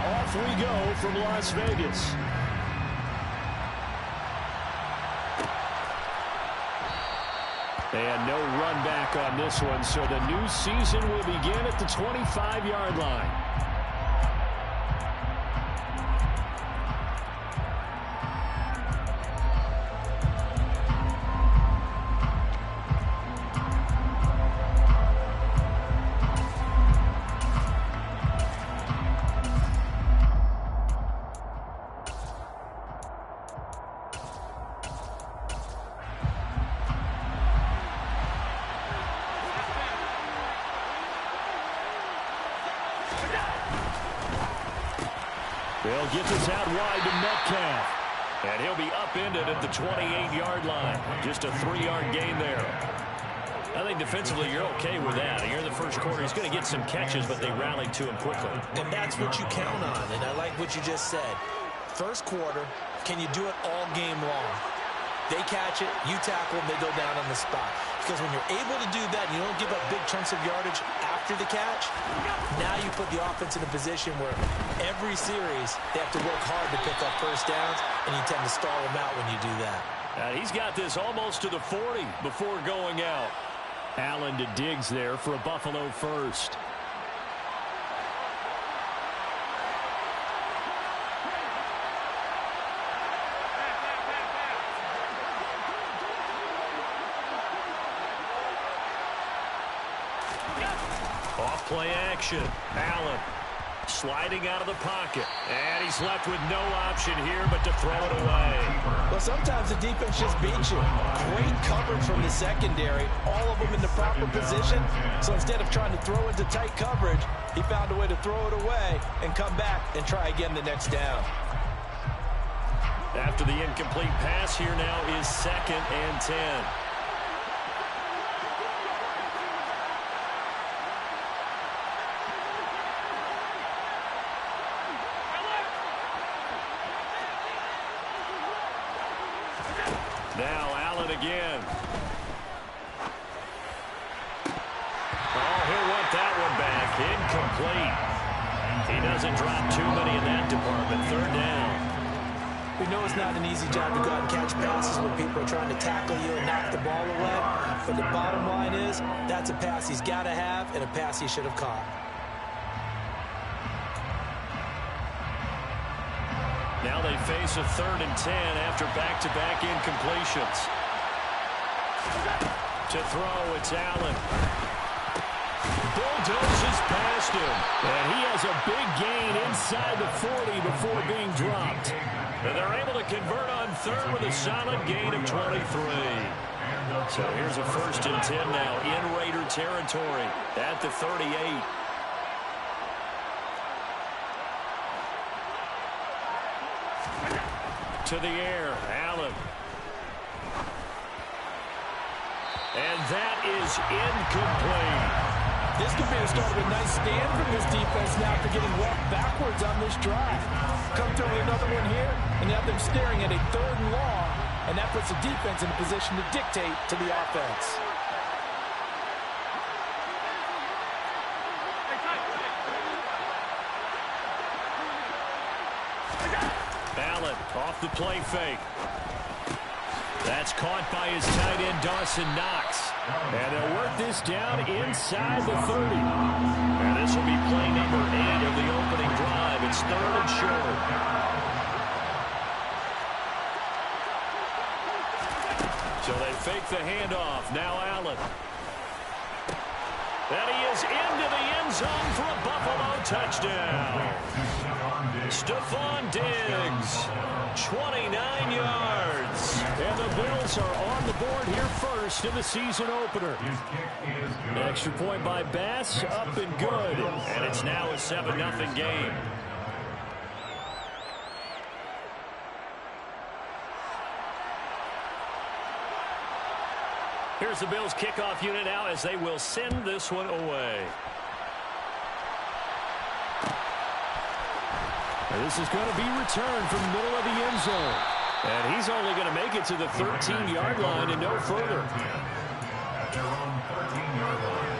off we go from Las Vegas. And no run back on this one, so the new season will begin at the 25-yard line. They'll get this out wide to Metcalf. And he'll be upended at the 28-yard line. Just a 3-yard gain there. I think defensively you're okay with that. Here in the first quarter, he's going to get some catches, but they rallied to him quickly. And that's what you count on, and I like what you just said. First quarter, can you do it all game long? They catch it, you tackle them, they go down on the spot. Because when you're able to do that and you don't give up big chunks of yardage after the catch, now you put the offense in a position where every series they have to work hard to pick up first downs, and you tend to stall them out when you do that. He's got this almost to the 40 before going out. Allen to Diggs there for a Buffalo first. Off-play action. Allen sliding out of the pocket. And he's left with no option here but to throw it away. Well, sometimes the defense just beats you. Great coverage from the secondary. All of them in the proper position. So instead of trying to throw into tight coverage, he found a way to throw it away and come back and try again the next down. After the incomplete pass, here now is 2nd and 10. Now Allen again. Oh, he'll want that one back. Incomplete. He doesn't drop too many in that department. 3rd down. We know it's not an easy job to go out and catch passes when people are trying to tackle you and knock the ball away. But the bottom line is, that's a pass he's got to have and a pass he should have caught. Now they face a 3rd and 10 after back-to-back incompletions. To throw, it's Allen. Bulldozes past him. And he has a big gain inside the 40 before being dropped. And they're able to convert on 3rd with a solid gain of 23. So here's a 1st and 10 now in Raider territory at the 38. To the air, Allen. And that is incomplete. This could be the start of a nice stand from this defense now after getting walked backwards on this drive. Come through with another one here, and have them staring at a 3rd and long, and that puts the defense in a position to dictate to the offense. Allen off the play fake. That's caught by his tight end, Dawson Knox. And they'll work this down inside the 30. And this will be play number 8 of the opening drive. It's 3rd and short. So they fake the handoff. Now Allen. And he is into the end zone for a Buffalo touchdown. Stephon Diggs, 29 yards. And the Bills are on the board here first in the season opener. An extra point by Bass, up and good. And it's now a 7-0 game. Here's the Bills kickoff unit now as they will send this one away. And this is going to be returned from the middle of the end zone. And he's only going to make it to the 13-yard line and no further. At their own 13-yard line.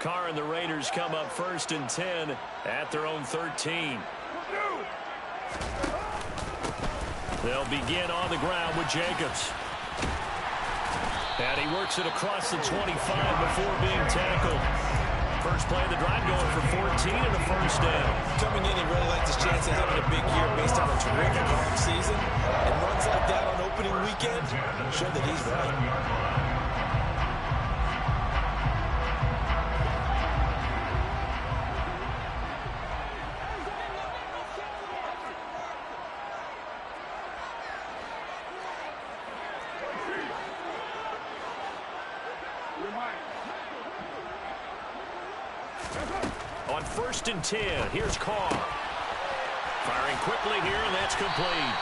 Carr and the Raiders come up 1st and 10 at their own 13. They'll begin on the ground with Jacobs. And he works it across the 25 before being tackled. First play of the drive going for 14 and a first down. Coming in, he really likes his chance of having a big year based on a terrific offseason. And runs like that on opening weekend show that he's right. On 1st and 10, here's Carr. Firing quickly here, and that's complete.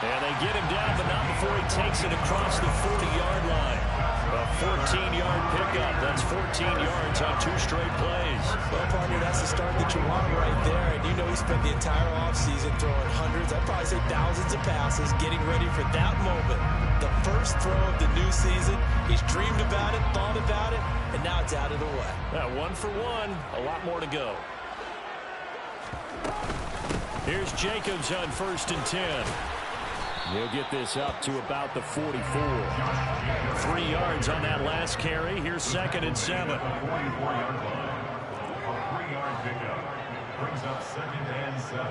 And they get him down, but not before he takes it across the 40-yard line. A 14-yard pickup. That's 14 yards on 2 straight plays. Well, partner, that's the start that you want right there. And you know he spent the entire offseason throwing hundreds, I'd probably say thousands of passes, getting ready for that moment. The first throw of the new season. He's dreamed about it, thought about it, and now it's out of the way. 1 for 1. A lot more to go. Here's Jacobs on 1st and 10. He'll get this up to about the 44. 3 yards on that last carry. Here's 2nd and 7. A 3-yard pickup brings up 2nd and 7.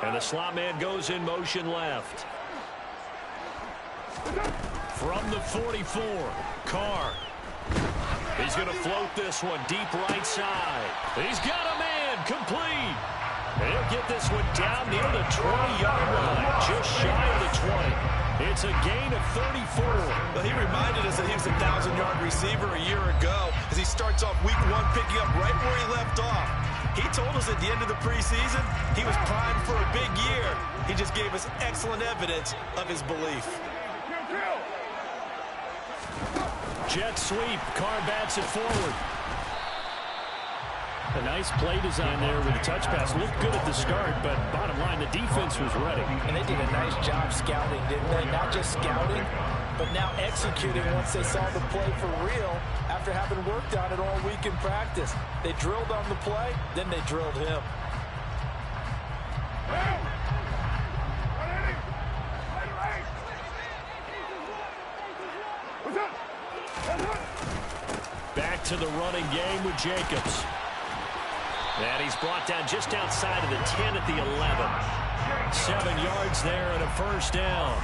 And the slot man goes in motion left. From the 44, Carr. He's going to float this one deep right side. He's got a man complete. He'll get this one down near the 20-yard line, just shy of the 20. It's a gain of 34. Well, he reminded us that he was a 1,000-yard receiver a year ago as he starts off week 1 picking up right where he left off. He told us at the end of the preseason he was primed for a big year. He just gave us excellent evidence of his belief. Jet sweep. Carr bats it forward. A nice play design there with the touch pass. Looked good at the start, but bottom line, the defense was ready. And they did a nice job scouting, didn't they? Not just scouting, but now executing once they saw the play for real after having worked on it all week in practice. They drilled on the play, then they drilled him. Back to the running game with Jacobs. And he's brought down just outside of the 10 at the 11. 7 yards there and a first down.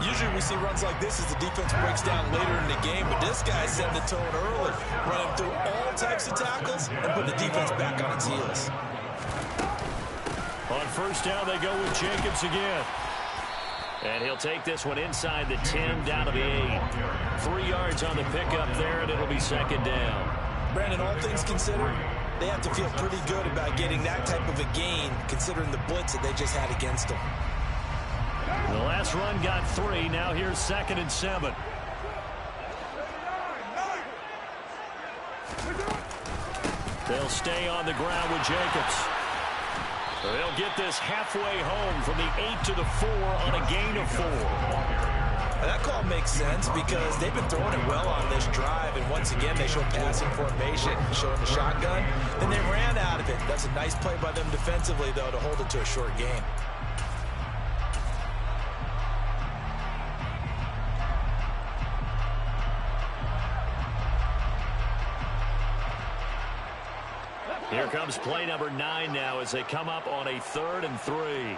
Usually we see runs like this as the defense breaks down later in the game, but this guy set the tone early, running through all types of tackles and putting the defense back on its heels. On first down, they go with Jacobs again. And he'll take this one inside the 10, down to the 8. 3 yards on the pickup there, and it'll be second down. Brandon, all things considered, they have to feel pretty good about getting that type of a gain, considering the blitz that they just had against them. The last run got 3. Now here's 2nd and 7. They'll stay on the ground with Jacobs. They'll get this halfway home from the 8 to the 4 on a gain of 4. Now that call makes sense because they've been throwing it well on this drive, and once again they show passing formation, showing the shotgun. Then they ran out of it. That's a nice play by them defensively, though, to hold it to a short game. Here comes play number 9 now as they come up on a 3rd and 3.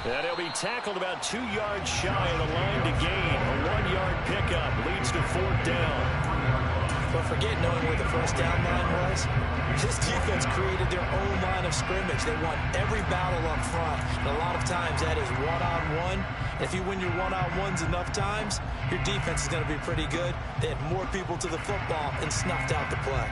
And he'll be tackled about 2 yards shy of the line to gain. A 1-yard pickup leads to 4th down. But forget knowing where the first down line was. This defense created their own line of scrimmage. They won every battle up front. And a lot of times that is one-on-one. If you win your one-on-ones enough times, your defense is going to be pretty good. They had more people to the football and snuffed out the play.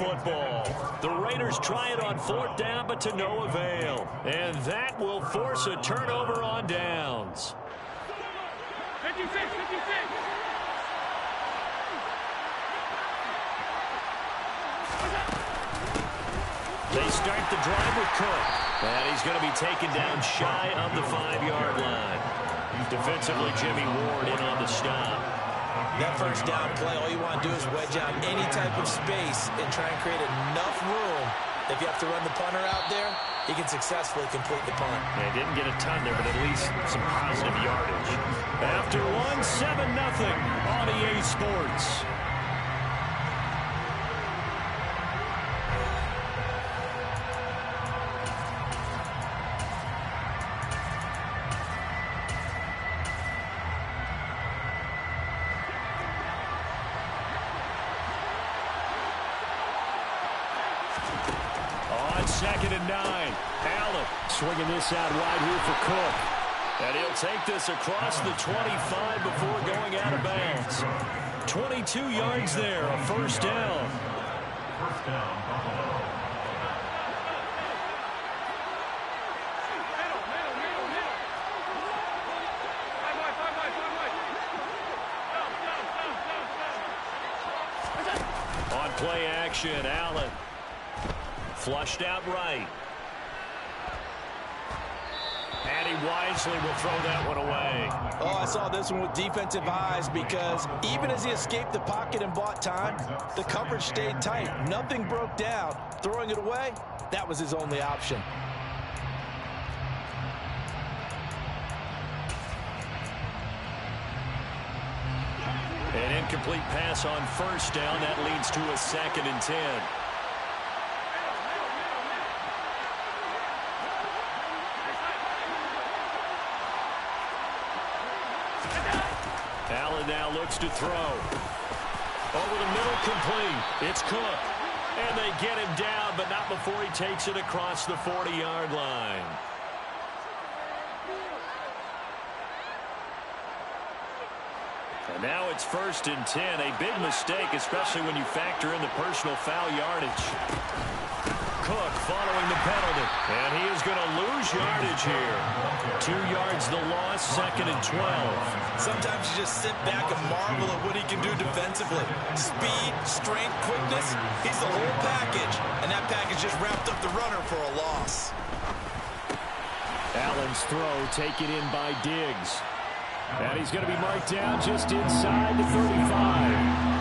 football. The Raiders try it on 4th down, but to no avail. And that will force a turnover on downs. 56. They start the drive with Cook. And he's going to be taken down shy of the 5-yard line. Defensively, Jimmy Ward in on the stop. That first down play, all you want to do is wedge out any type of space and try and create enough room. If you have to run the punter out there, he can successfully complete the punt. They didn't get a ton there, but at least some positive yardage. After 7-0 on EA Sports. On 2nd and 9, Allen swinging this out wide here for Cook. And he'll take this across the 25 before going out of bounds. 22 yards there, a first down. First down, Buffalo. On play action, Allen. Flushed out right. And he wisely will throw that one away. Oh, I saw this one with defensive eyes because even as he escaped the pocket and bought time, the coverage stayed tight. Nothing broke down. Throwing it away, that was his only option. An incomplete pass on first down. That leads to a 2nd and 10. Allen now looks to throw. Over the middle, complete. It's Cook. And they get him down, but not before he takes it across the 40-yard line. And now it's 1st and 10. A big mistake, especially when you factor in the personal foul yardage. Cook following the penalty. And he is going to lose yardage here. 2 yards the loss, 2nd and 12. Sometimes you just sit back and marvel at what he can do defensively. Speed, strength, quickness, he's the whole package. And that package just wrapped up the runner for a loss. Allen's throw taken in by Diggs. And he's going to be marked down just inside the 35.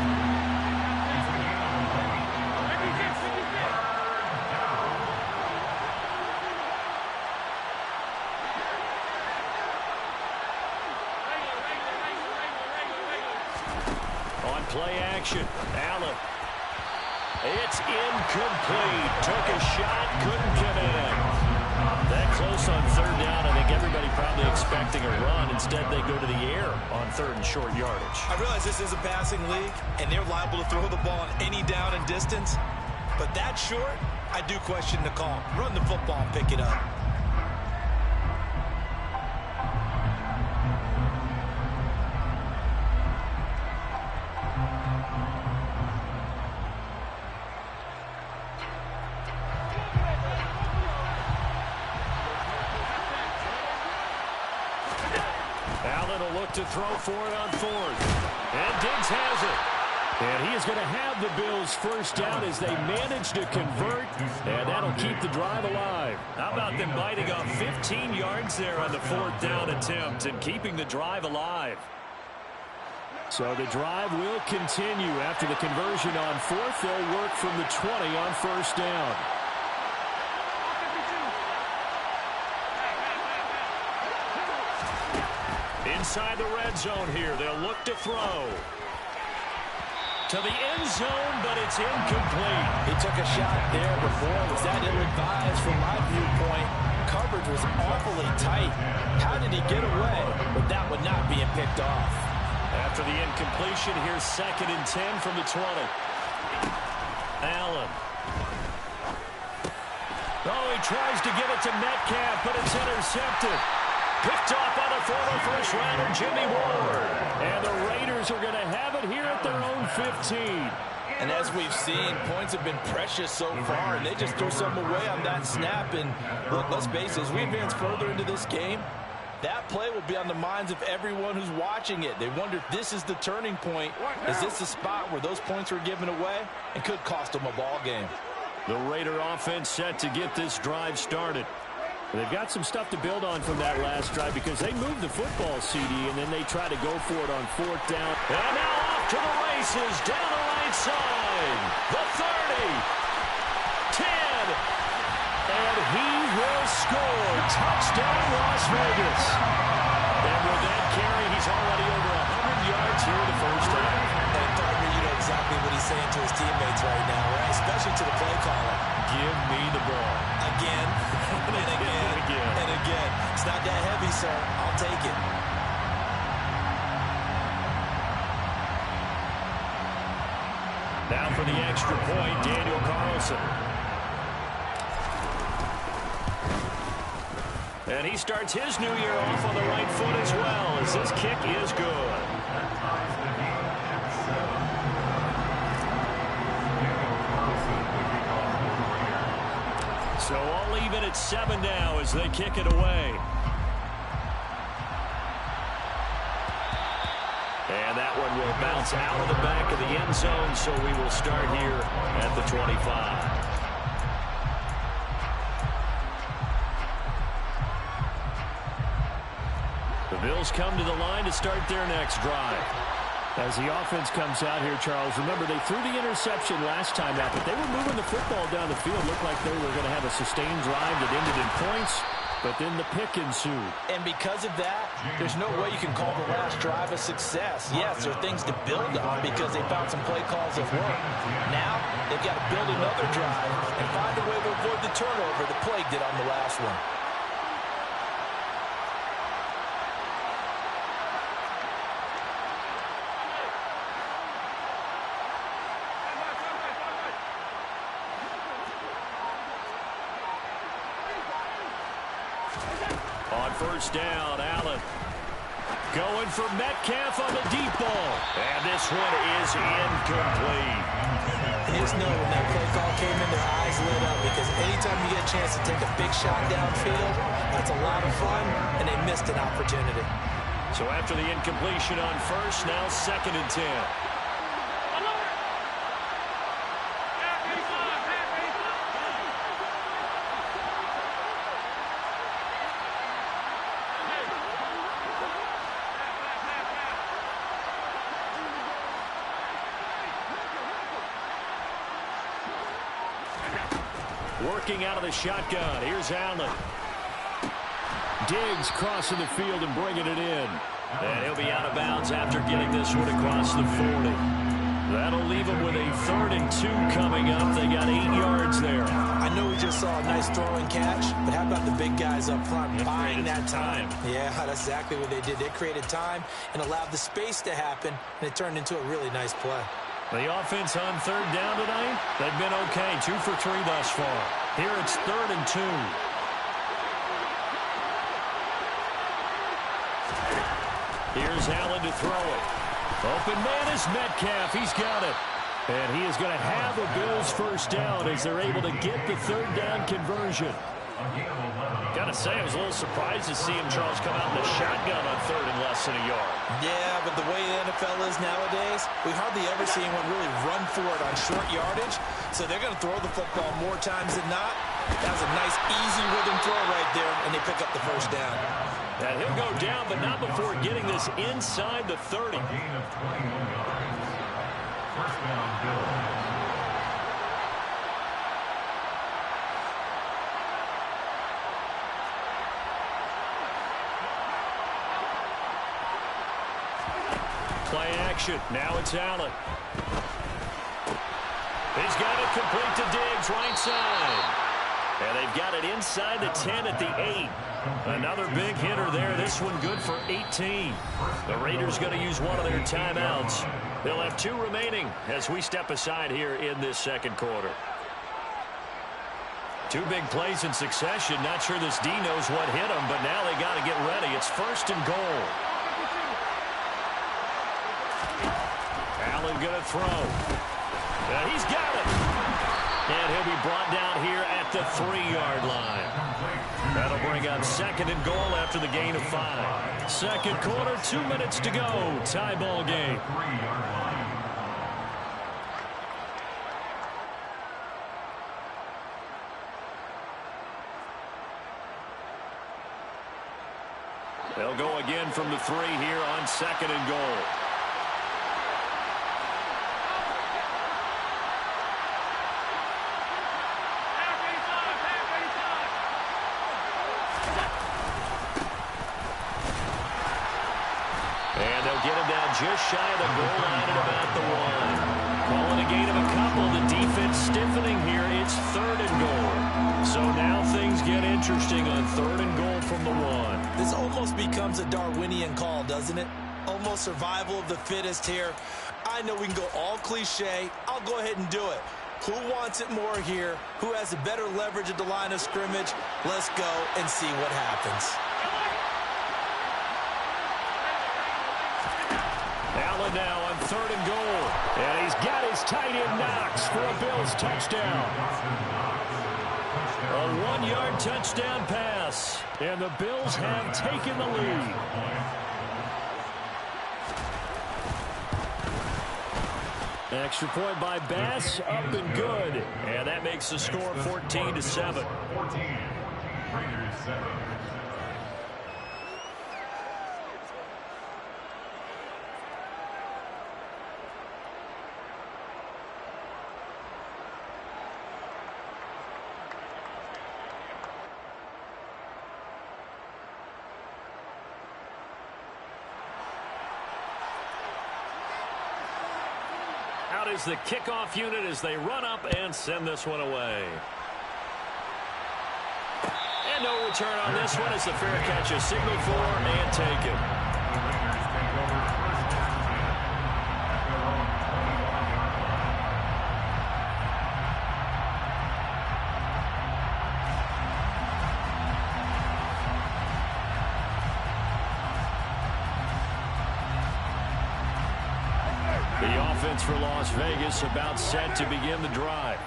On play action, Allen. It's incomplete. Took a shot, couldn't connect. That close on 3rd down. I think everybody probably expecting a run. Instead, they go to the air on 3rd and short yardage. I realize this is a passing league, and they're liable to throw the ball on any down and distance. But that short, I do question the call. Run the football and pick it up. Allen will look to throw for it on 4th. And Diggs has it. And he is going to have the Bills' first down as they manage to convert. And that'll keep the drive alive. How about them biting off 15 yards there on the 4th down attempt and keeping the drive alive? So the drive will continue after the conversion on 4th. They'll work from the 20 on first down. Inside the red zone here. They'll look to throw. To the end zone, but it's incomplete. He took a shot there before. Was that ill-advised from my viewpoint? Coverage was awfully tight. How did he get away with that one not being picked off? After the incompletion, here's 2nd and 10 from the 20. Allen. Oh, he tries to get it to Metcalf, but it's intercepted. Picked off by the former first-rounder, Jimmy Ward. And the Raiders are going to have it here at their own 15. And as we've seen, points have been precious so far, and they just threw some away on that snap. And look, let's face it, as we advance further into this game, that play will be on the minds of everyone who's watching it. They wonder if this is the turning point. Is this the spot where those points were given away and could cost them a ball game? The Raider offense set to get this drive started. They've got some stuff to build on from that last drive because they moved the football, CD, and then they try to go for it on 4th down. And now off to the races down the right side. The 30. 10. And he will score. Touchdown, Las Vegas. And with that carry, he's already over 100 yards here in the first half. And Parker, you know exactly what he's saying to his teammates right now, right? Especially to the play caller. Give me the ball. Again, and again, and again. It's not that heavy, sir. I'll take it. Now for the extra point, Daniel Carlson. And he starts his new year off on the right foot as well, as this kick is good. So all even at 7 now as they kick it away. And that one will bounce out of the back of the end zone, so we will start here at the 25. The Bills come to the line to start their next drive. As the offense comes out here, Charles, remember they threw the interception last time out, but they were moving the football down the field. Looked like they were going to have a sustained drive that ended in points, but then the pick ensued. And because of that, there's no way you can call the last drive a success. Yes, there are things to build on because they found some play calls that work. Now, they've got to build another drive and find a way to avoid the turnover that plagued it on the last one. On first down, Allen going for Metcalf on the deep ball. And this one is incomplete. You just know when that play call came in, their eyes lit up because anytime you get a chance to take a big shot downfield, that's a lot of fun, and they missed an opportunity. So after the incompletion on first, now 2nd and 10. Working out of the shotgun. Here's Allen. Diggs crossing the field and bringing it in. And he'll be out of bounds after getting this one across the 40. That'll leave him with a 3rd and 2 coming up. They got 8 yards there. I know we just saw a nice throw and catch, but how about the big guys up front buying that time? Yeah, that's exactly what they did. They created time and allowed the space to happen, and it turned into a really nice play. The offense on 3rd down tonight, they've been okay. 2 for 3 thus far. Here it's 3rd and 2. Here's Allen to throw it. Open man is Metcalf. He's got it. And he is going to have a Bills first down as they're able to get the 3rd down conversion. Got to say, I was a little surprised to see him, Charles, come out in the shotgun on 3rd and less than a yard. Yeah, but the way the NFL is nowadays, we hardly ever see anyone really run for it on short yardage. So they're going to throw the football more times than not. That was a nice, easy rhythm throw right there, and they pick up the first down. And he'll go down, but not before getting this inside the 30. Gain of 21 yards. First down, Bills. Play action. Now it's Allen. He's got it complete to Diggs, right side. And they've got it inside the 10 at the 8. Another big hitter there. This one good for 18. The Raiders going to use one of their timeouts. They'll have 2 remaining as we step aside here in this 2nd quarter. 2 big plays in succession. Not sure this D knows what hit him, but now they got to get ready. It's 1st and goal. Allen going to throw. He's got it. And he'll be brought down here at the 3-yard line. That'll bring up 2nd and goal after the gain of 5. Second quarter, 2 minutes to go. Tie ball game. They'll go again from the 3 here on 2nd and goal. And they'll get him down just shy of the goal line at about the 1. Calling a gain of a couple. The defense stiffening here. It's 3rd and goal. So now things get interesting on 3rd and goal from the 1. This almost becomes a Darwinian call, doesn't it? Almost survival of the fittest here. I know we can go all cliche. I'll go ahead and do it. Who wants it more here? Who has a better leverage at the line of scrimmage? Let's go and see what happens. Allen now on 3rd and goal. And he's got his tight end Knox for a Bills touchdown. A 1-yard touchdown pass. And the Bills have taken the lead. Extra point by Bass, up and good. And that makes the score 14-7. 14. Raiders 7. Out is the kickoff unit as they run up and send this one away. And no return on this one as the fair catch is signaled for and taken. The Raiders take over first down at their own 21-yard line. The offense for Las Vegas about set to begin the drive.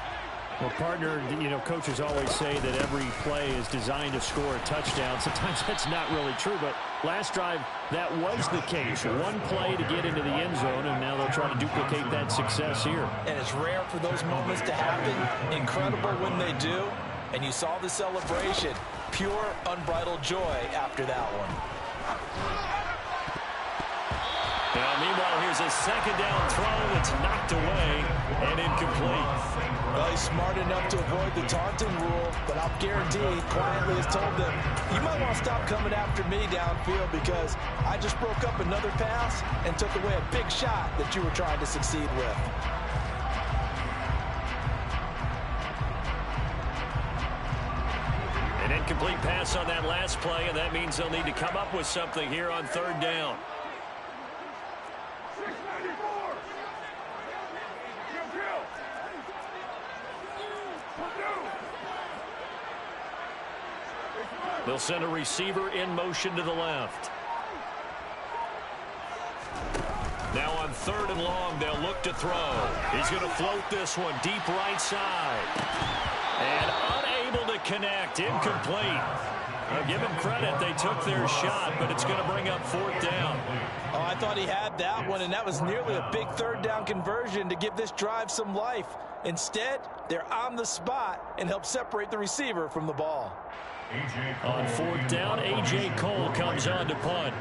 Well, partner, you know, coaches always say that every play is designed to score a touchdown. Sometimes that's not really true, but last drive, that was the case. One play to get into the end zone, and now they'll try to duplicate that success here. And it's rare for those moments to happen. Incredible when they do. And you saw the celebration. Pure, unbridled joy after that one. Now, meanwhile, here's a 2nd down throw that's knocked away and incomplete. Well, he's smart enough to avoid the taunting rule, but I'll guarantee he quietly has told them, you might want to stop coming after me downfield because I just broke up another pass and took away a big shot that you were trying to succeed with. An incomplete pass on that last play, and that means they'll need to come up with something here on 3rd down. They'll send a receiver in motion to the left. Now on 3rd and long, they'll look to throw. He's going to float this one deep right side. And unable to connect. Incomplete. I'll give him credit. They took their shot, but it's going to bring up 4th down. Oh, I thought he had that one, and that was nearly a big 3rd down conversion to give this drive some life. Instead, they're on the spot and help separate the receiver from the ball. On 4th down, A.J. Cole comes on to punt.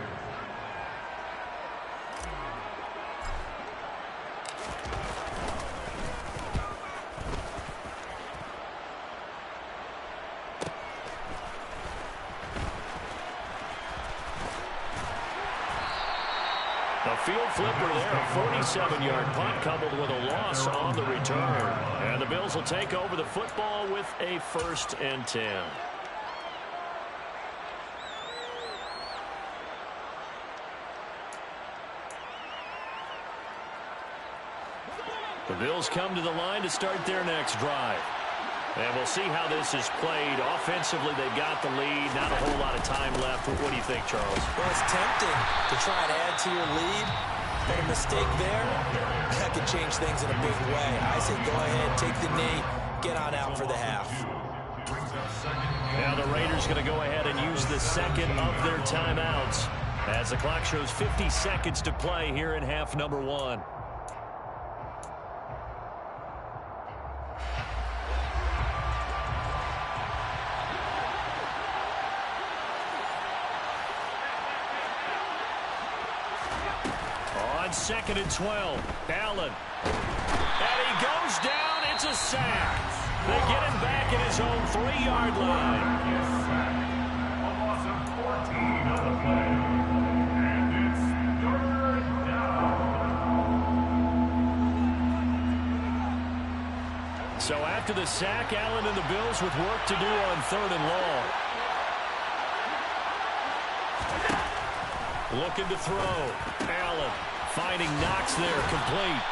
A field flipper there, a 47-yard punt coupled with a loss on the return. And the Bills will take over the football with a 1st and 10. The Bills come to the line to start their next drive. And we'll see how this is played. Offensively, they've got the lead. Not a whole lot of time left. What do you think, Charles? Well, it's tempting to try and add to your lead. But a mistake there, that could change things in a big way. I say go ahead, take the knee, get on out for the half. Now the Raiders going to go ahead and use the second of their timeouts as the clock shows 50 seconds to play here in half number 1. On 2nd and 12, Allen. And he goes down. It's a sack. They get him back at his own 3-yard line. A loss of 14 on the play. And it's 3rd down. So after the sack, Allen and the Bills with work to do on 3rd and long. Looking to throw. Allen finding Knox there, complete.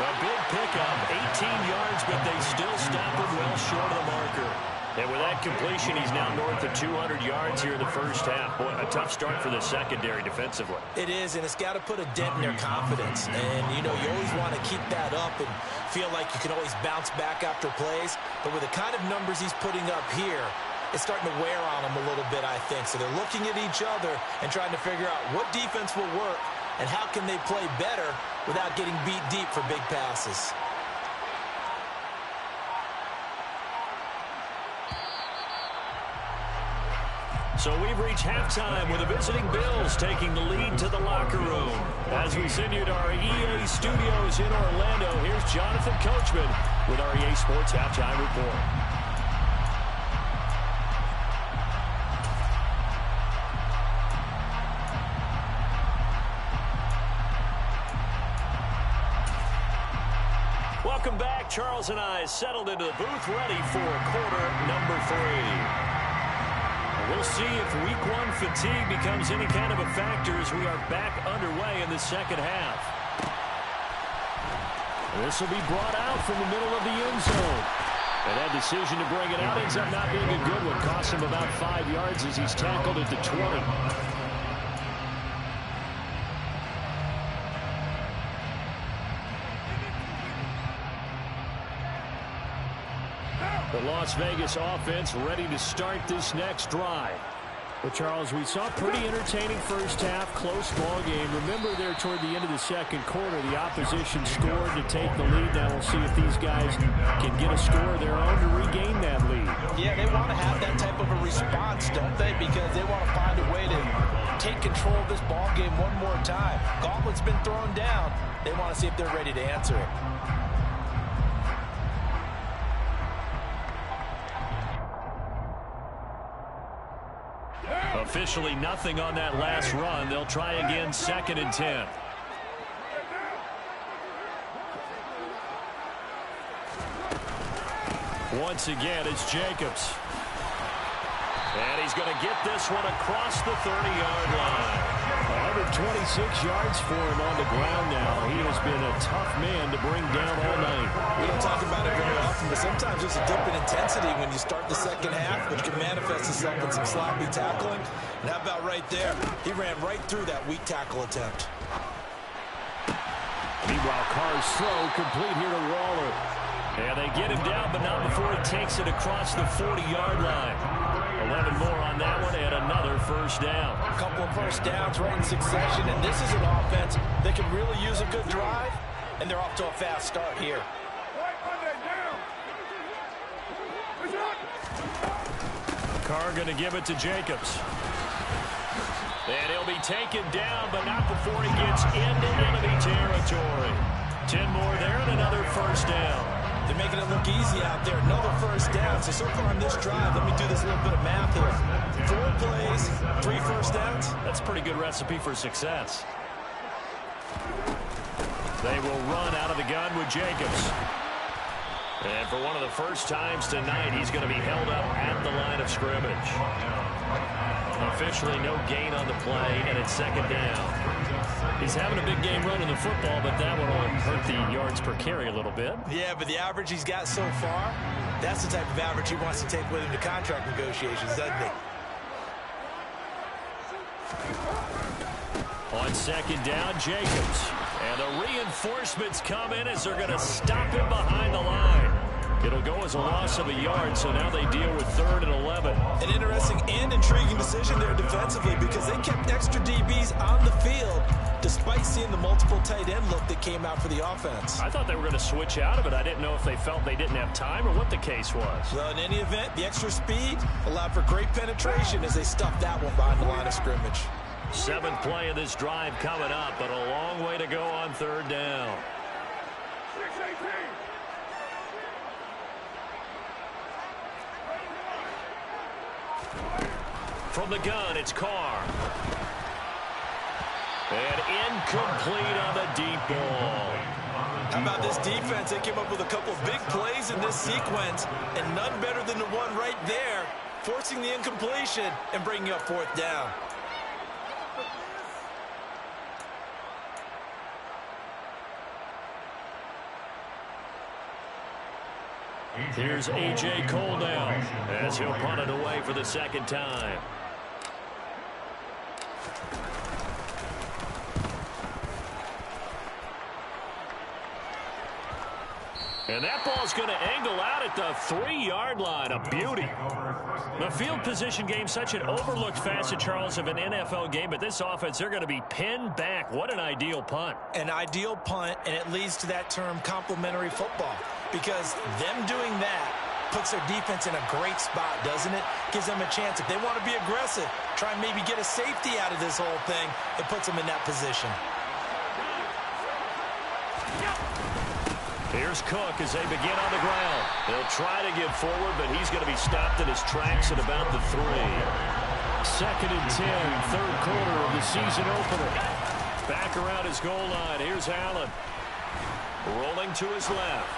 A big pickup, 18 yards, but they still stop him well short of the marker. And with that completion, he's now north of 200 yards here in the first half. Boy, a tough start for the secondary defensively. It is, and it's got to put a dent in their confidence. And, you know, you always want to keep that up and feel like you can always bounce back after plays. But with the kind of numbers he's putting up here, it's starting to wear on them a little bit, I think. So they're looking at each other and trying to figure out what defense will work and how can they play better without getting beat deep for big passes. So we've reached halftime with the visiting Bills taking the lead to the locker room. As we send you to our EA studios in Orlando, here's Jonathan Coachman with our EA Sports Halftime Report. Welcome back. Charles and I settled into the booth ready for quarter number 3. We'll see if week 1 fatigue becomes any kind of a factor as we are back underway in the second half. This will be brought out from the middle of the end zone. And that decision to bring it out ends up not being a good one. Costs him about 5 yards as he's tackled at the 20. The Las Vegas offense ready to start this next drive. Well, Charles, we saw a pretty entertaining first half, close ball game. Remember there toward the end of the second quarter, the opposition scored to take the lead. Now we'll see if these guys can get a score of their own to regain that lead. Yeah, they want to have that type of a response, don't they? Because they want to find a way to take control of this ball game one more time. Gauntlet's been thrown down. They want to see if they're ready to answer it. Officially nothing on that last run. They'll try again, 2nd and 10. Once again, it's Jacobs. And he's going to get this one across the 30-yard line. 126 yards for him on the ground now. He has been a tough man to bring down all night. We don't talk about it very often, but sometimes there's a dip in intensity when you start the second half, which can manifest itself in some sloppy tackling. And how about right there? He ran right through that weak tackle attempt. Meanwhile, Carr's throw complete here to Waller. And they get him down, but not before he takes it across the 40-yard line. 11 more on that one, and another first down. A couple of first downs right in succession, and this is an offense that can really use a good drive, and they're off to a fast start here. Carr going to give it to Jacobs. And he'll be taken down, but not before he gets into enemy territory. 10 more there, and another first down. They're making it look easy out there. Another first down. So far on this drive, let me do this little bit of math here. 4 plays, 3 first downs. That's a pretty good recipe for success. They will run out of the gun with Jacobs. And for one of the first times tonight, he's going to be held up at the line of scrimmage. Officially no gain on the play, and it's 2nd down. He's having a big game running the football, but that one will hurt the yards per carry a little bit. Yeah, but the average he's got so far, that's the type of average he wants to take with him to contract negotiations, doesn't he? On second down, Jacobs. And the reinforcements come in as they're going to stop him behind the line. It'll go as a loss of a yard, so now they deal with 3rd and 11. An interesting and intriguing decision there defensively because they kept extra DBs on the field despite seeing the multiple tight end look that came out for the offense. I thought they were going to switch out of it. I didn't know if they felt they didn't have time or what the case was. Well, in any event, the extra speed allowed for great penetration as they stuffed that one behind the line of scrimmage. 7th play of this drive coming up, but a long way to go on 3rd down. 6-18. From the gun, it's Carr. And incomplete on the deep ball. How about this defense? They came up with a couple of big plays in this sequence, and none better than the one right there, forcing the incompletion and bringing up 4th down. Here's A.J. Cole now as he'll punt it away for the 2nd time. And that ball's going to angle out at the 3-yard line. A beauty. The field position game, such an overlooked facet, Charles, of an NFL game. But this offense, they're going to be pinned back. What an ideal punt. An ideal punt, and it leads to that term complementary football. Because them doing that puts their defense in a great spot, doesn't it? Gives them a chance. If they want to be aggressive, try and maybe get a safety out of this whole thing, it puts them in that position. Here's Cook as they begin on the ground. They'll try to get forward, but he's going to be stopped in his tracks at about the 3. 2nd and 10, 3rd quarter of the season opener. Back around his goal line. Here's Allen. Rolling to his left.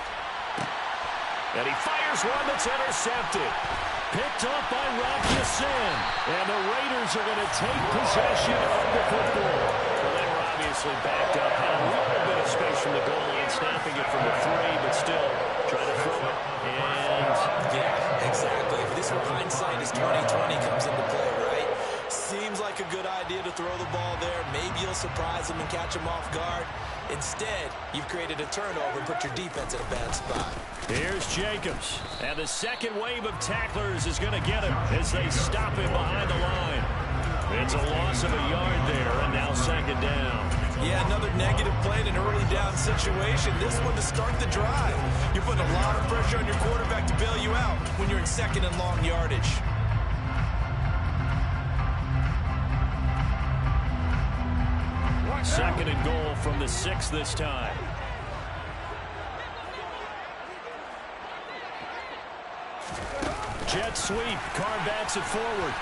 And he fires one that's intercepted. Picked up by Rob Chassin. And the Raiders are going to take possession of the football. Well, they were obviously backed up. Had a little bit of space from the goal line, snapping it from the 3, but still trying to throw it. And yeah, exactly. If this were hindsight as 2020 comes into play, right? Seems like a good idea to throw the ball there. Maybe you'll surprise them and catch them off guard. Instead, you've created a turnover and put your defense in a bad spot. Here's Jacobs. And the second wave of tacklers is going to get him as they stop him behind the line. It's a loss of a yard there, and now 2nd down. Yeah, another negative play in an early down situation. This one to start the drive. You're putting a lot of pressure on your quarterback to bail you out when you're in 2nd and long yardage. Second and goal from the 6 this time. Jet sweep. Carr backs it forward.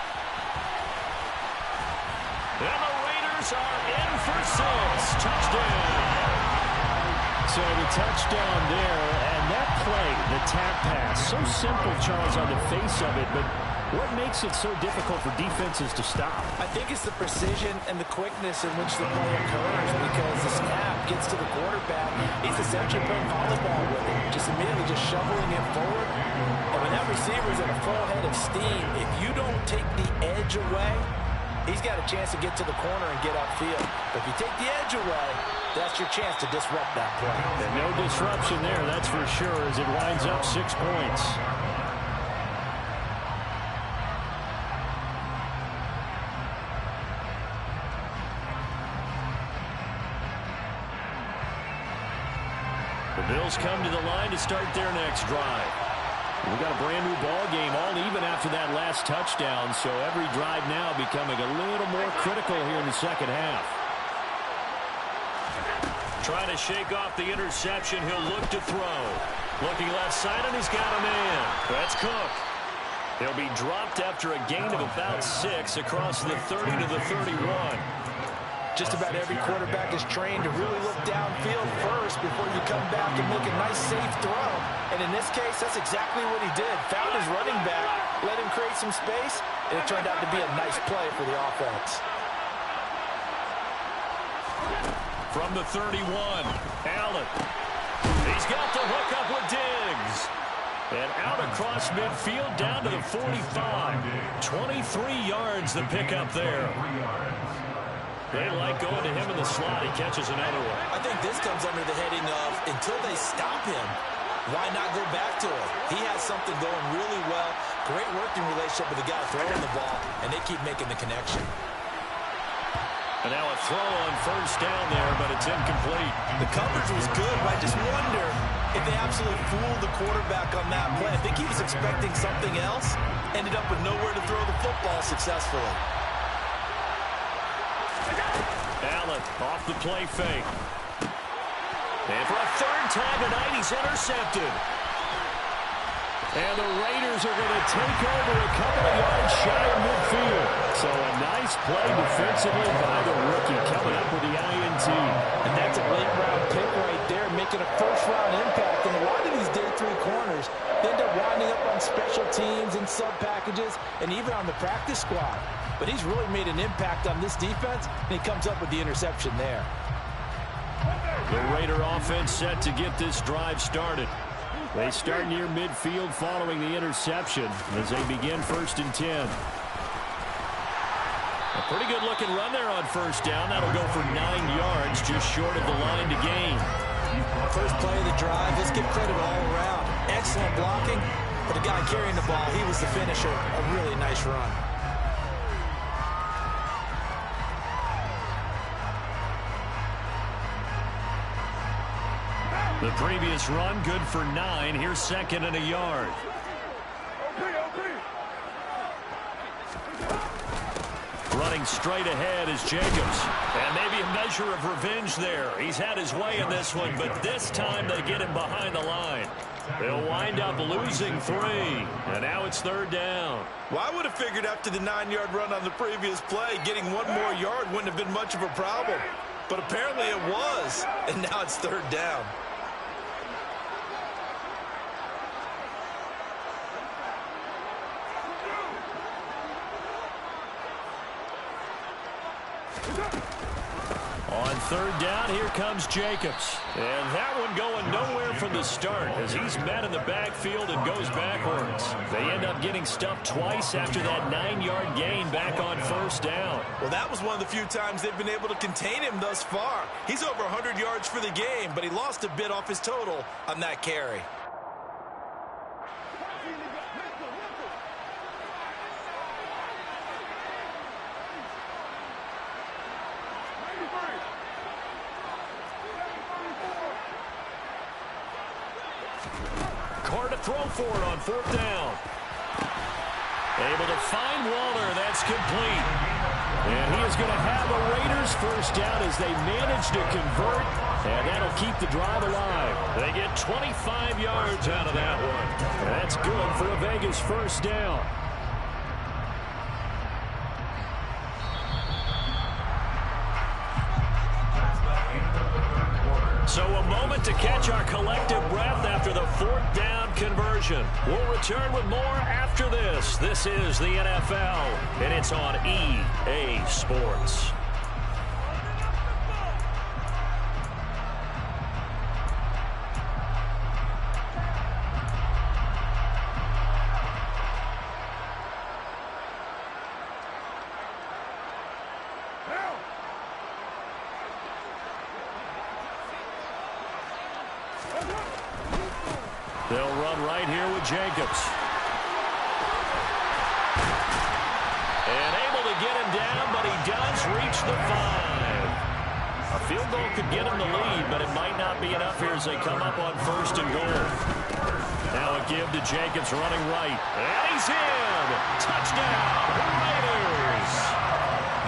And the Raiders are in for 6. Touchdown. So the touchdown there, and that play, the tap pass, so simple, Charles, on the face of it, but what makes it so difficult for defenses to stop? I think it's the precision and the quickness in which the play occurs because the snap gets to the quarterback. He's essentially playing volleyball with it, just immediately just shoveling it forward. And when that receiver's at a full head of steam, if you don't take the edge away, he's got a chance to get to the corner and get upfield. But if you take the edge away, that's your chance to disrupt that play. And no disruption there, that's for sure, as it winds up 6 points. The Bills come to the line to start their next drive. We've got a brand-new ball game, all even after that last touchdown, so every drive now becoming a little more critical here in the second half. Trying to shake off the interception. He'll look to throw. Looking left side, and he's got a man. That's Cook. He'll be dropped after a gain of about 6 across the 30 to the 31. Just about every quarterback is trained to really look downfield first before you come back and make a nice, safe throw. And in this case, that's exactly what he did. Found his running back, let him create some space, and it turned out to be a nice play for the offense. From the 31, Allen. He's got the hook up with Diggs. And out across midfield down to the 45. 23 yards the pickup there. They like going to him in the slot. He catches another one. I think this comes under the heading of until they stop him, why not go back to him? He has something going really well. Great working relationship with the guy throwing the ball, and they keep making the connection. And now a throw on first down there, but it's incomplete. The coverage was good, but I just wonder if they absolutely fooled the quarterback on that play. I think he was expecting something else, ended up with nowhere to throw the football successfully. Allen off the play fake. And for a third time tonight, he's intercepted. And the Raiders are going to take over a couple of yards shy of midfield. So a nice play defensively by the rookie coming up with the INT. And that's a late-round pick right there, making a first-round impact. And a lot of these day three corners end up winding up on special teams and sub-packages and even on the practice squad. But he's really made an impact on this defense, and he comes up with the interception there. The Raider offense set to get this drive started. They start near midfield following the interception as they begin 1st and 10. A pretty good looking run there on first down. That'll go for 9 yards, just short of the line to gain. First play of the drive, let's give credit all around. Excellent blocking, but the guy carrying the ball, he was the finisher. A really nice run. The previous run, good for 9. Here's 2nd and a yard. Running straight ahead is Jacobs. And maybe a measure of revenge there. He's had his way in this one, but this time they get him behind the line. They'll wind up losing 3. And now it's 3rd down. Well, I would have figured after the 9-yard run on the previous play, getting 1 more yard wouldn't have been much of a problem. But apparently it was. And now it's 3rd down. On 3rd down, here comes Jacobs. And that one going nowhere from the start as he's met in the backfield and goes backwards. They end up getting stuffed twice after that 9-yard gain back on 1st down. Well, that was one of the few times they've been able to contain him thus far. He's over 100 yards for the game, but he lost a bit off his total on that carry. Carr to throw for it on 4th down. Able to find Waller. That's complete. And he is going to have a Raiders 1st down as they manage to convert. And that'll keep the drive alive. They get 25 yards out of that one. That's good for a Vegas 1st down. So a moment to catch our collective breath after the 4th down conversion. We'll return with more after this. This is the NFL, and it's on EA Sports. They'll run right here with Jacobs. And able to get him down, but he does reach the 5. A field goal could get him the lead, but it might not be enough here as they come up on 1st and goal. Now a give to Jacobs running right. And he's in! Touchdown, Raiders!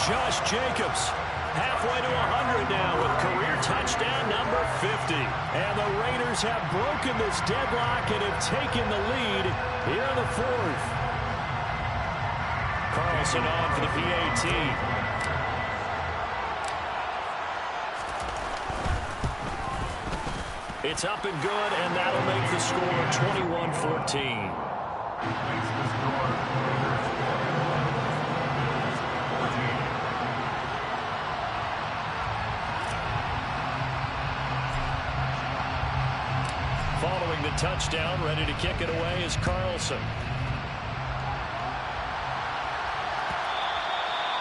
Josh Jacobs halfway to 100 now with career touchdown number 50. And the Raiders have broken this deadlock and have taken the lead here in the 4th. Carlson on for the PAT. It's up and good, and that'll make the score 21-14. Following the touchdown, ready to kick it away is Carlson.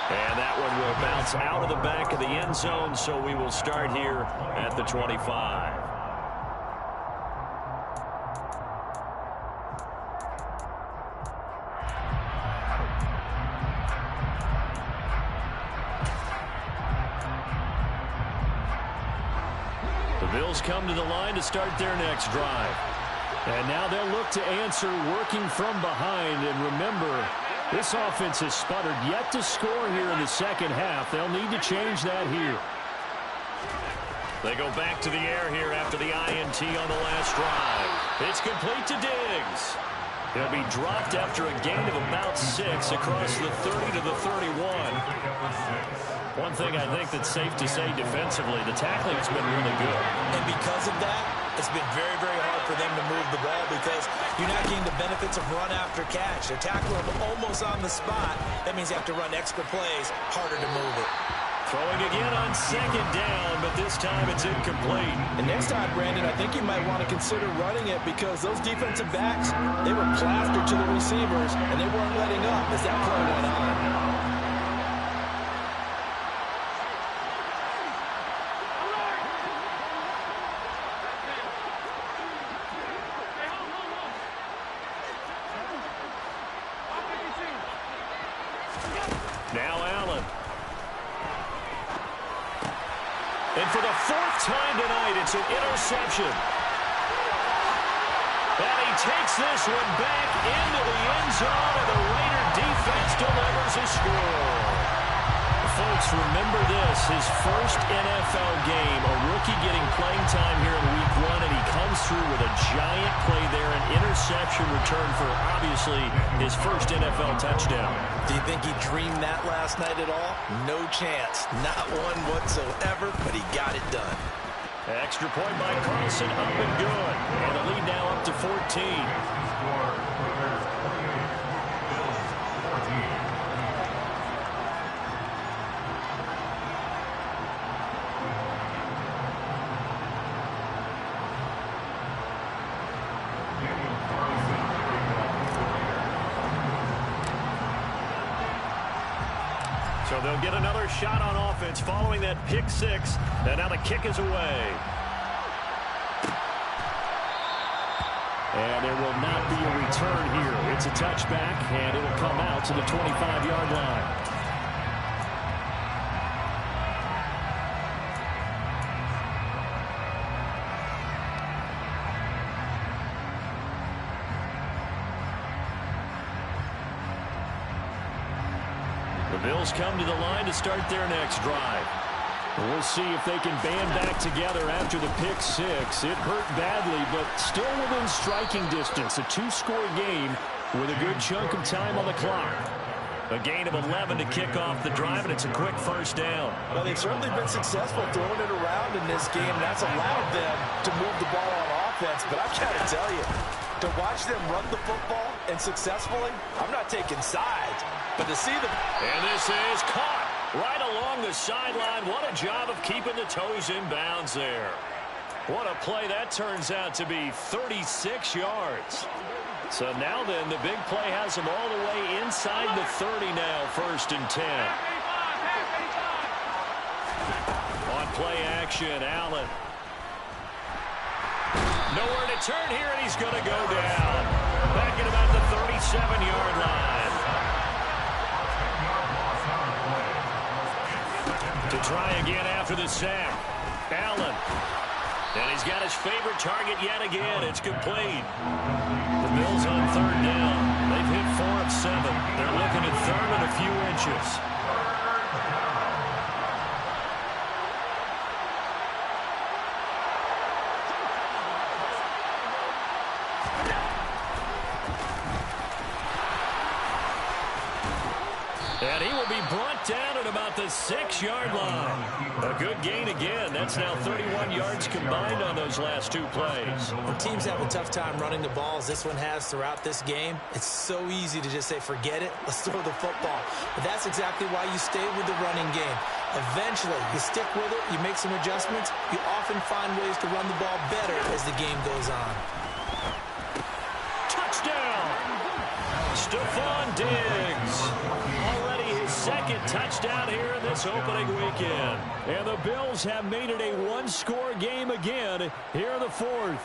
And that one will bounce out of the back of the end zone, so we will start here at the 25. The Bills come to the line to start their next drive. And now they'll look to answer working from behind. And remember, this offense has sputtered yet to score here in the second half. They'll need to change that here. They go back to the air here after the INT on the last drive. It's complete to Diggs. He'll be dropped after a gain of about 6 across the 30 to the 31. One thing I think that's safe to say defensively, the tackling's been really good. And because of that, it's been very, very hard for them to move the ball because you're not getting the benefits of run after catch. They're tackling them almost on the spot. That means you have to run extra plays, harder to move it. Throwing again on second down, but this time it's incomplete. And next time, Brandon, I think you might want to consider running it because those defensive backs, they were plastered to the receivers, and they weren't letting up as that play went on. Now Allen. And for the 4th time tonight, it's an interception. And he takes this one back into the end zone, and the Raider defense delivers a score. Folks, remember this, his first NFL game, a rookie getting playing time here in week 1, and he comes through with a giant play there, an interception return for, obviously, his first NFL touchdown. Do you think he dreamed that last night at all? No chance. Not one whatsoever, but he got it done. Extra point by Carlson, up and good. And the lead now up to 14. So they'll get another shot on offense following that pick 6. And now the kick is away. And there will not be a return here. It's a touchback, and it'll come out to the 25-yard line. The Bills come to the line to start their next drive. We'll see if they can band back together after the pick 6. It hurt badly, but still within striking distance. A 2-score game with a good chunk of time on the clock. A gain of 11 to kick off the drive, and it's a quick first down. Well, they've certainly been successful throwing it around in this game. That's allowed them to move the ball on offense. But I've got to tell you, to watch them run the football and successfully, I'm not taking sides. But to see them... And this is caught right along the sideline. What a job of keeping the toes in bounds there. What a play that turns out to be, 36 yards. So now then, the big play has them all the way inside the 30 now, 1st and 10. On play action, Allen. Nowhere to turn here, and he's going to go down. Back at about the 37-yard line. To try again after the sack. Allen. And he's got his favorite target yet again. It's complete. The Bills on 3rd down. They've hit 4 of 7. They're looking at 3rd and a few inches. And he will be brought down at about the 6-yard line. A good gain again. That's now 31 yards combined on those last 2 plays. When teams have a tough time running the ball, as this one has throughout this game, it's so easy to just say, forget it, let's throw the football. But that's exactly why you stay with the running game. Eventually, you stick with it, you make some adjustments, you often find ways to run the ball better as the game goes on. Touchdown! Stefon Diggs. Already his 2nd second touchdown here in this opening weekend. And the Bills have made it a one-score game again here in the fourth.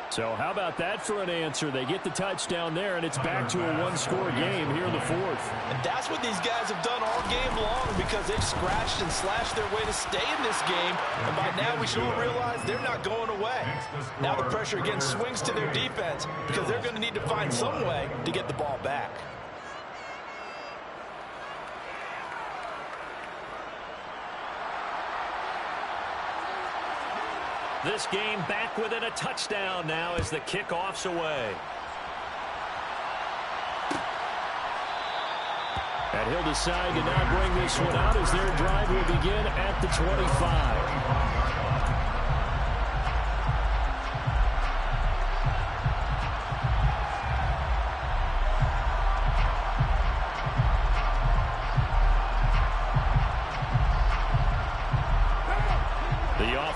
So how about that for an answer? They get the touchdown there, and it's back to a one-score game here in the fourth. And that's what these guys have done all game long, because they've scratched and slashed their way to stay in this game. And by now we should all realize they're not going away. Now the pressure again swings to their defense, because they're going to need to find some way to get the ball back. This game back within a touchdown now as the kickoff's away. And he'll decide to now bring this one out as their drive will begin at the 25.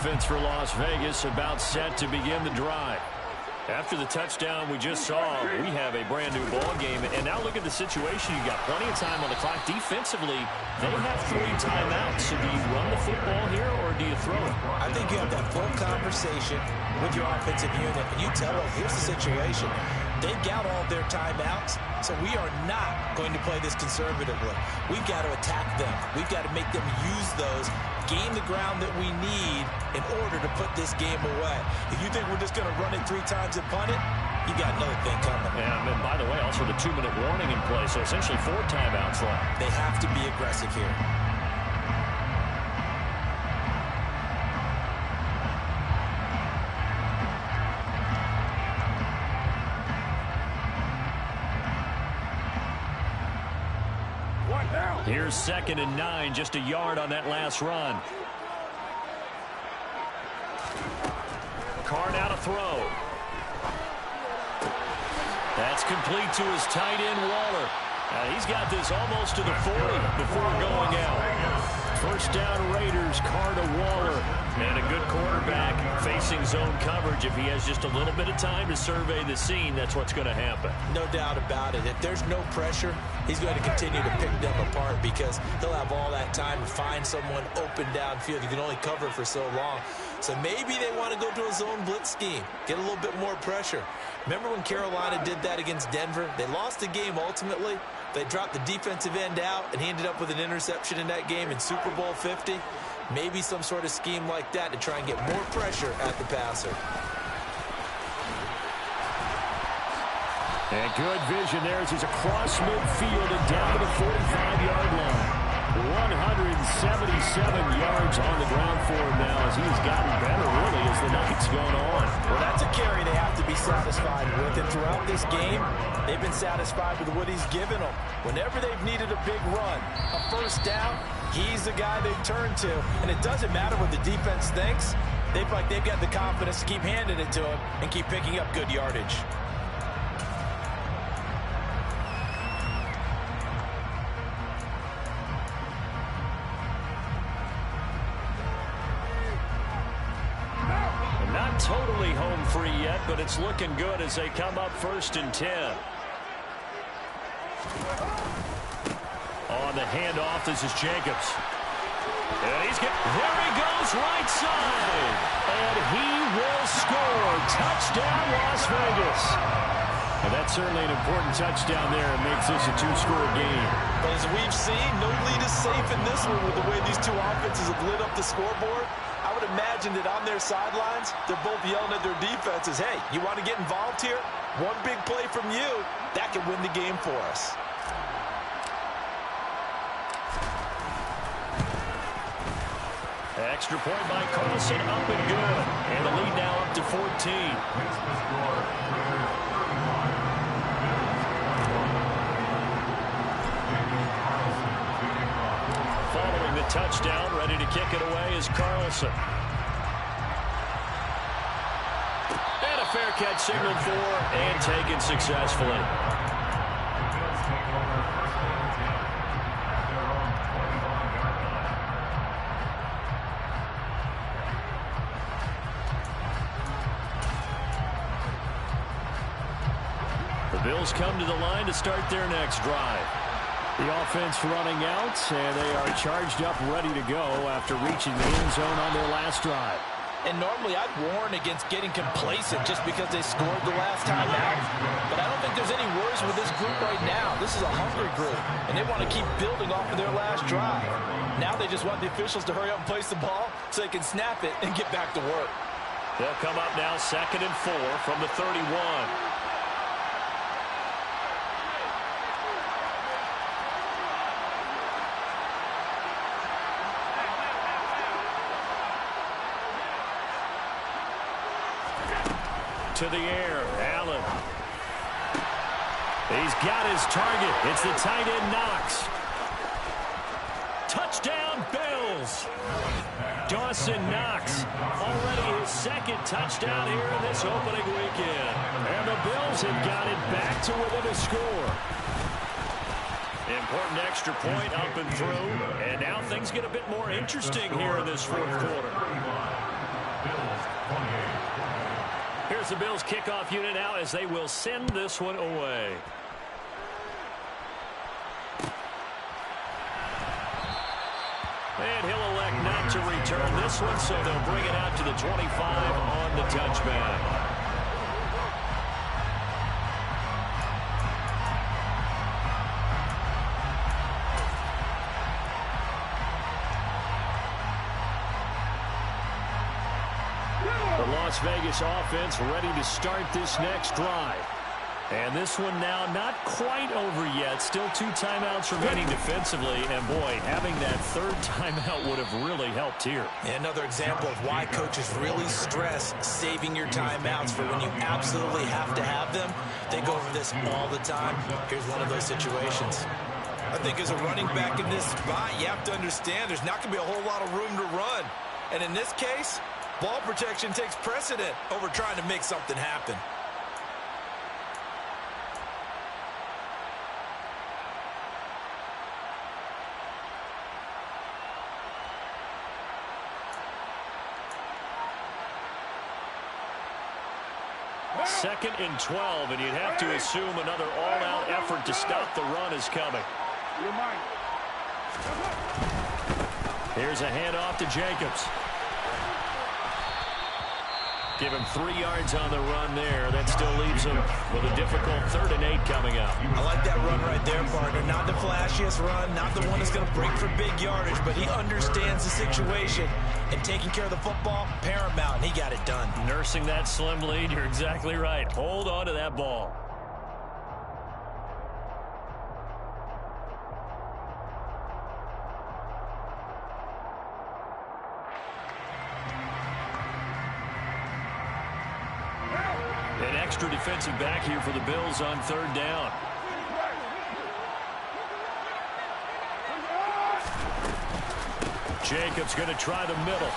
Offense for Las Vegas about set to begin the drive. After the touchdown we just saw, we have a brand new ball game. And now look at the situation. You got plenty of time on the clock. Defensively, they have 3 timeouts. So do you run the football here or do you throw it? I think you have that full conversation with your offensive unit, and you tell them, here's the situation. They've got all their timeouts, so we are not going to play this conservatively. We've got to attack them. We've got to make them use those, gain the ground that we need in order to put this game away. If you think we're just going to run it 3 times and punt it, you got another thing coming. Yeah, and by the way, also the 2-minute warning in play, so essentially 4 timeouts left. They have to be aggressive here. Here's 2nd and 9, just a yard on that last run. Carr now to throw. That's complete to his tight end, Waller. He's got this almost to the 40 before going out. First down Raiders, Carr to Waller. And a good quarterback facing zone coverage. If he has just a little bit of time to survey the scene, that's what's going to happen. No doubt about it. If there's no pressure, he's going to continue to pick them apart because he'll have all that time to find someone open downfield. You can only cover for so long. So maybe they want to go to a zone blitz scheme, get a little bit more pressure. Remember when Carolina did that against Denver? They lost the game ultimately. They dropped the defensive end out, and he ended up with an interception in that game in Super Bowl 50. Maybe some sort of scheme like that to try and get more pressure at the passer. And good vision there as he's across midfield and down to the 45-yard line. 177 yards on the ground for him now as he's gotten better really as the night's gone on. Well, that's a carry they have to be satisfied with. And throughout this game, they've been satisfied with what he's given them. Whenever they've needed a big run, a first down, he's the guy they've turned to. And it doesn't matter what the defense thinks. They've got the confidence to keep handing it to him and keep picking up good yardage. Not totally home free yet, but it's looking good as they come up 1st and 10. On the handoff, this is Jacobs. And there he goes, right side. And he will score. Touchdown, Las Vegas. And that's certainly an important touchdown there. It makes this a 2-score game. But as we've seen, no lead is safe in this one with the way these two offenses have lit up the scoreboard. I would imagine that on their sidelines, they're both yelling at their defenses, hey, you want to get involved here? One big play from you, that could win the game for us. Extra point by Carlson, up and good. And the lead now up to 14. Following the touchdown, ready to kick it away is Carlson. And a fair catch signaled for and taken successfully. The Bills come to the line to start their next drive. The offense running out, and they are charged up, ready to go after reaching the end zone on their last drive. And normally I'd warn against getting complacent just because they scored the last time out. But I don't think there's any worries with this group right now. This is a hungry group, and they want to keep building off of their last drive. Now they just want the officials to hurry up and place the ball so they can snap it and get back to work. They'll come up now 2nd and 4 from the 31. To the air, Allen. He's got his target. It's the tight end, Knox. Touchdown, Bills. Dawson Knox, already his 2nd touchdown here in this opening weekend. And the Bills have got it back to within a score. Important extra point up and through. And now things get a bit more interesting here in this 4th quarter. Here's the Bills kickoff unit now as they will send this one away. And he'll elect not to return this one, so they'll bring it out to the 25 on the touchback. The Las Vegas offense ready to start this next drive. And this one now not quite over yet. Still 2 timeouts remaining defensively. And, boy, having that 3rd timeout would have really helped here. Another example of why coaches really stress saving your timeouts for when you absolutely have to have them. They go over this all the time. Here's one of those situations. I think as a running back in this spot, you have to understand there's not going to be a whole lot of room to run. And in this case, ball protection takes precedent over trying to make something happen. Second and 12, and you'd have to assume another all-out effort to stop the run is coming. Here's a handoff to Jacobs. Give him 3 yards on the run there. That still leaves him with a difficult 3rd and 8 coming up. I like that run right there, partner. Not the flashiest run, not the one that's going to break for big yardage, but he understands the situation. And taking care of the football, paramount, and he got it done. Nursing that slim lead, you're exactly right. Hold on to that ball. An extra defensive back here for the Bills on 3rd down. Jacobs going to try the middle.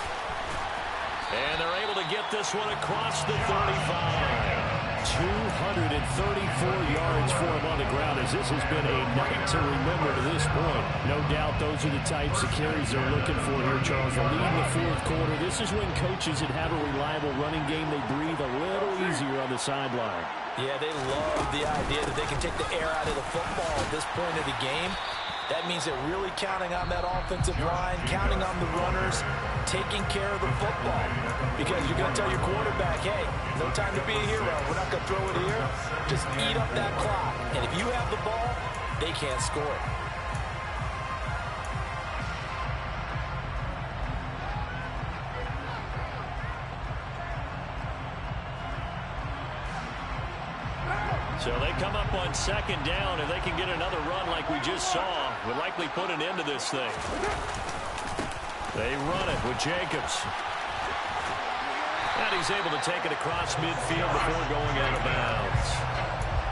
And they're able to get this one across the 35. 234 yards for him on the ground as this has been a night to remember to this point. No doubt those are the types of carries they're looking for here, Charles. They're leading the 4th quarter. This is when coaches that have a reliable running game, they breathe a little easier on the sideline. Yeah, they love the idea that they can take the air out of the football at this point of the game. That means they're really counting on that offensive line, counting on the runners, taking care of the football. Because you're going to tell your quarterback, hey, no time to be a hero. We're not going to throw it here. Just eat up that clock. And if you have the ball, they can't score. So they come up on 2nd down. If they can get another run like we just saw, would likely put an end to this thing. They run it with Jacobs. And he's able to take it across midfield before going out of bounds.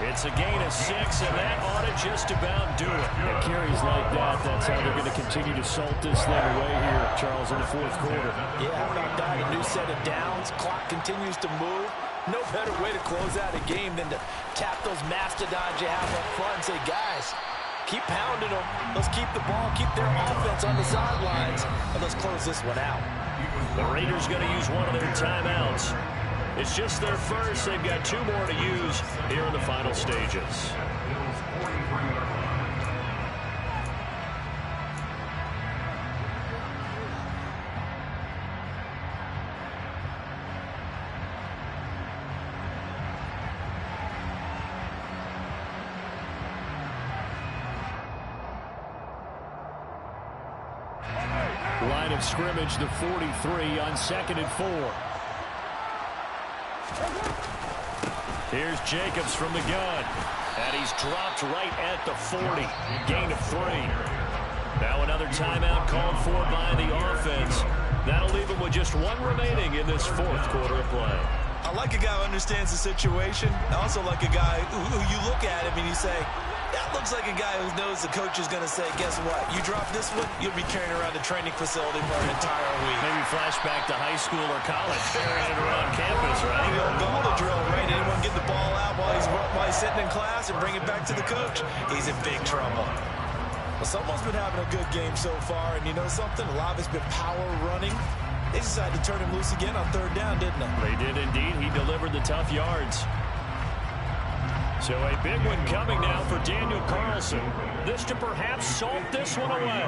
It's a gain of 6, and that ought to just about do it. And carries like that, that's how they're going to continue to salt this thing away here, Charles, in the 4th quarter. Yeah, how about that? A new set of downs. Clock continues to move. No better way to close out a game than to tap those mastodons you have up front and say, guys, keep pounding them. Let's keep the ball, keep their offense on the sidelines, and let's close this one out. The Raiders going to use one of their timeouts. It's just their first. They've got 2 more to use here in the final stages. Line of scrimmage, the 43 on 2nd and 4. Here's Jacobs from the gun. And he's dropped right at the 40. Gain of 3. Now another timeout called for by the offense. That'll leave him with just 1 remaining in this 4th quarter of play. I like a guy who understands the situation. I also like a guy who you look at him and you say, that looks like a guy who knows the coach is going to say, guess what? You drop this one, you'll be carrying around the training facility for an entire week. Maybe flashback to high school or college, carrying it around campus, right? The old Gauntlet drill, right? Anyone get the ball out while he's sitting in class and bring it back to the coach? He's in big trouble. Well, someone's been having a good game so far, and you know something? A lot of it's been power running. They decided to turn him loose again on 3rd down, didn't they? They did indeed. He delivered the tough yards. So a big one coming now for Daniel Carlson. This to perhaps salt this one away.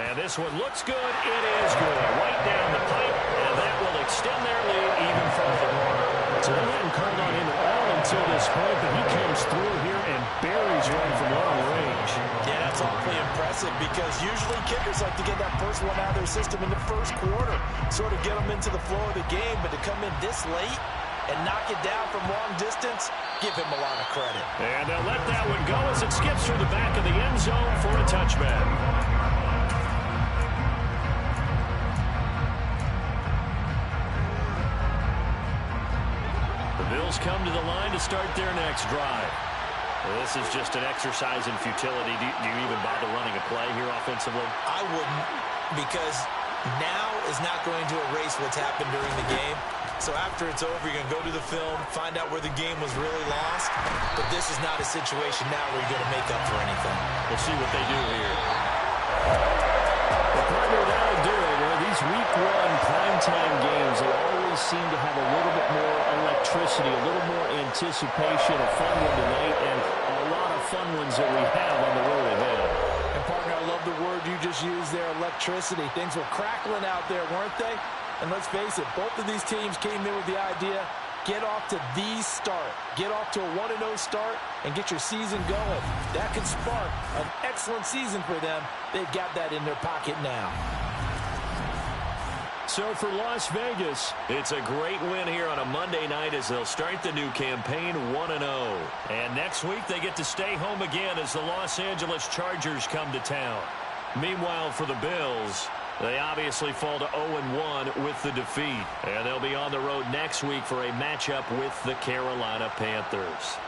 And this one looks good. It is good. Right down the pipe, and that will extend their lead even further. So they hadn't called on him at all until this point, but he comes through here and buries one from long range. Yeah, that's awfully impressive because usually kickers like to get that first one out of their system in the 1st quarter, sort of get them into the flow of the game, but to come in this late and knock it down from long distance, give him a lot of credit. And they'll let that one go as it skips through the back of the end zone for a touchback. The Bills come to the line to start their next drive. Well, this is just an exercise in futility. Do you even bother running a play here offensively? I wouldn't, because now is not going to erase what's happened during the game. So after it's over, you're going to go to the film, find out where the game was really lost. But this is not a situation now where you're going to make up for anything. We'll see what they do here. The partner, that'll do it. Well, these week 1 primetime games, they always seem to have a little bit more electricity, a little more anticipation, a fun one tonight, and a lot of fun ones that we have on the road ahead. And partner, I love the word you just used there, electricity. Things were crackling out there, weren't they? And let's face it, both of these teams came in with the idea, get off to the start. Get off to a 1-0 start and get your season going. That could spark an excellent season for them. They've got that in their pocket now. So for Las Vegas, it's a great win here on a Monday night as they'll start the new campaign 1-0. And next week they get to stay home again as the Los Angeles Chargers come to town. Meanwhile, for the Bills, they obviously fall to 0-1 with the defeat. And they'll be on the road next week for a matchup with the Carolina Panthers.